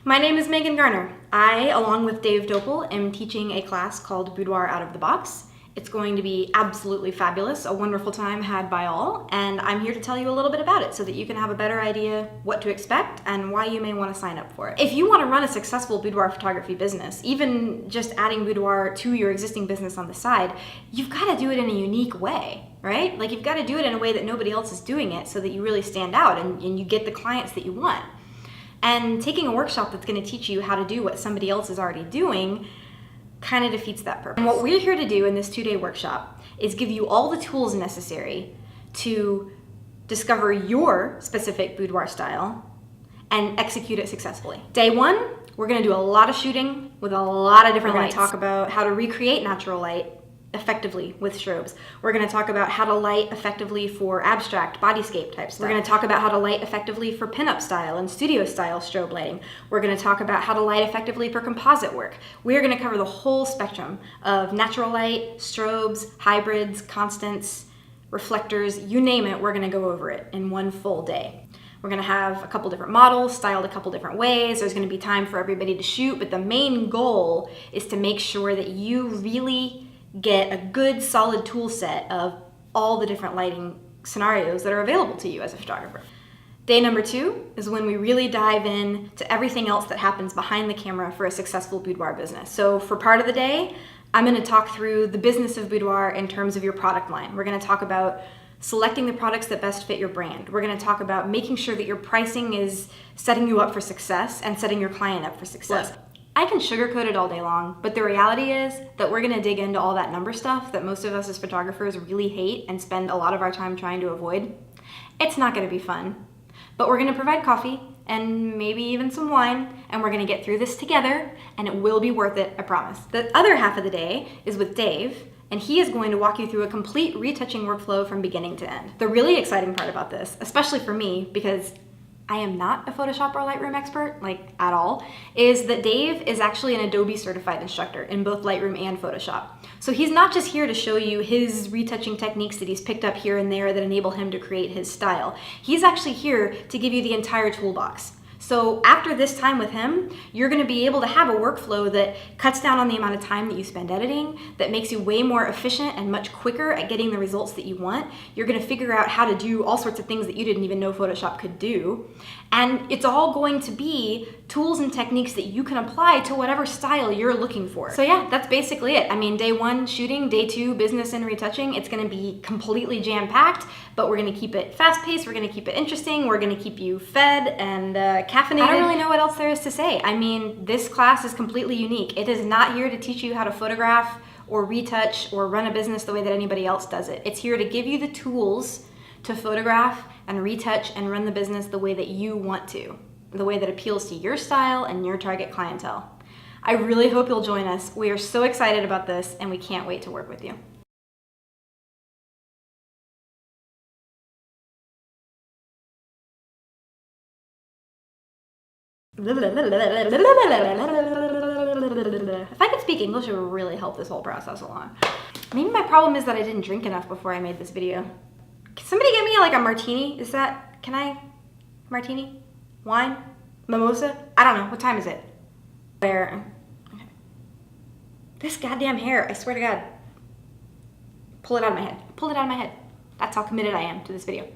My name is Meghan Garner. I, along with Dave Doeppel, am teaching a class called Boudoir Out of the Box. It's going to be absolutely fabulous, a wonderful time had by all, and I'm here to tell you a little bit about it so that you can have a better idea what to expect and why you may want to sign up for it. If you want to run a successful boudoir photography business, even just adding boudoir to your existing business on the side, you've got to do it in a unique way, right? Like, you've got to do it in a way that nobody else is doing it so that you really stand out and you get the clients that you want. And taking a workshop that's going to teach you how to do what somebody else is already doing kind of defeats that purpose. And what we're here to do in this 2-day workshop is give you all the tools necessary to discover your specific boudoir style and execute it successfully. Day 1, we're going to do a lot of shooting with a lot of different lights. We're going to talk about how to recreate natural light effectively with strobes. We're going to talk about how to light effectively for abstract bodyscape type stuff. We're going to talk about how to light effectively for pinup style and studio style strobe lighting. We're going to talk about how to light effectively for composite work. We're going to cover the whole spectrum of natural light, strobes, hybrids, constants, reflectors, you name it, we're going to go over it in one full day. We're going to have a couple different models styled a couple different ways. There's going to be time for everybody to shoot, but the main goal is to make sure that you really get a good solid tool set of all the different lighting scenarios that are available to you as a photographer. Day number 2 is when we really dive in to everything else that happens behind the camera for a successful boudoir business. So for part of the day, I'm going to talk through the business of boudoir in terms of your product line. We're going to talk about selecting the products that best fit your brand. We're going to talk about making sure that your pricing is setting you up for success and setting your client up for success. Look, I can sugarcoat it all day long, but the reality is that we're going to dig into all that number stuff that most of us as photographers really hate and spend a lot of our time trying to avoid. It's not going to be fun, but we're going to provide coffee and maybe even some wine, and we're going to get through this together, and it will be worth it, I promise. The other half of the day is with Dave, and he is going to walk you through a complete retouching workflow from beginning to end. The really exciting part about this, especially for me, because I am not a Photoshop or Lightroom expert, like at all, is that Dave is actually an Adobe certified instructor in both Lightroom and Photoshop. So he's not just here to show you his retouching techniques that he's picked up here and there that enable him to create his style. He's actually here to give you the entire toolbox. So after this time with him, you're going to be able to have a workflow that cuts down on the amount of time that you spend editing, that makes you way more efficient and much quicker at getting the results that you want. You're going to figure out how to do all sorts of things that you didn't even know Photoshop could do. And it's all going to be tools and techniques that you can apply to whatever style you're looking for. So yeah, that's basically it. I mean, day 1, shooting, day 2, business and retouching. It's going to be completely jam-packed, but we're going to keep it fast-paced. We're going to keep it interesting. We're going to keep you fed and caffeinated. I don't really know what else there is to say. I mean, this class is completely unique. It is not here to teach you how to photograph or retouch or run a business the way that anybody else does it. It's here to give you the tools to photograph and retouch and run the business the way that you want to, the way that appeals to your style and your target clientele. I really hope you'll join us. We are so excited about this, and we can't wait to work with you. If I could speak English, it would really help this whole process along. Maybe my problem is that I didn't drink enough before I made this video. Can somebody get me like a martini? Martini? Wine? Mimosa? I don't know. What time is it? Okay. This goddamn hair, I swear to God. Pull it out of my head. Pull it out of my head. That's how committed I am to this video.